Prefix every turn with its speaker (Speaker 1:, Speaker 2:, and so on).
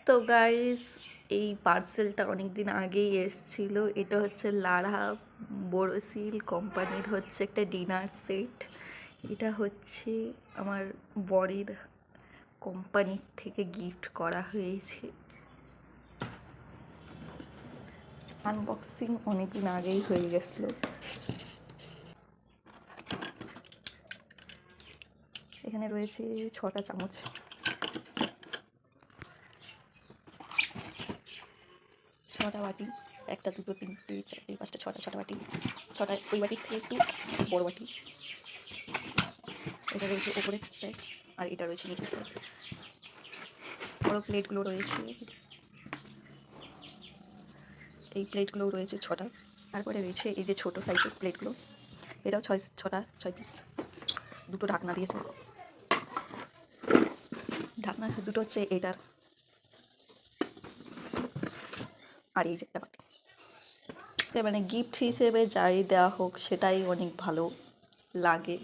Speaker 1: তো গাইস, এই পার্সেলটা অনেক দিন আগেই এসছিল। এটা হচ্ছে লারা বোরোসিল কোম্পানির হচ্ছে একটা ডিনার সেট। এটা হচ্ছে আমার বরের কোম্পানির থেকে গিফট করা হয়েছে। আনবক্সিং অনেক দিন আগেই হয়ে গেছিলো। এখানে রয়েছে 6টা চামচ, ছটা বাটি, 1টা 2টো 3টে 4টে 5টা 6টা বাটি, 6টা ওই বাটির থেকে একটু বড় বাটি। এটা রয়েছে ওপরেরটায় আর এটা রয়েছে নিচেরটায়। বড় প্লেটগুলো রয়েছে, এই প্লেটগুলো রয়েছে 6টা। তারপরে রয়েছে এই যে ছোট সাইজের প্লেটগুলো, এটাও 6 পিস। দুটো ঢাকনা দিয়েছে, ঢাকনা দুটো হচ্ছে এটার আর এই যে একটা বাটি। মানে গিফট হিসেবে যাই দেওয়া হোক সেটাই অনেক ভালো লাগে।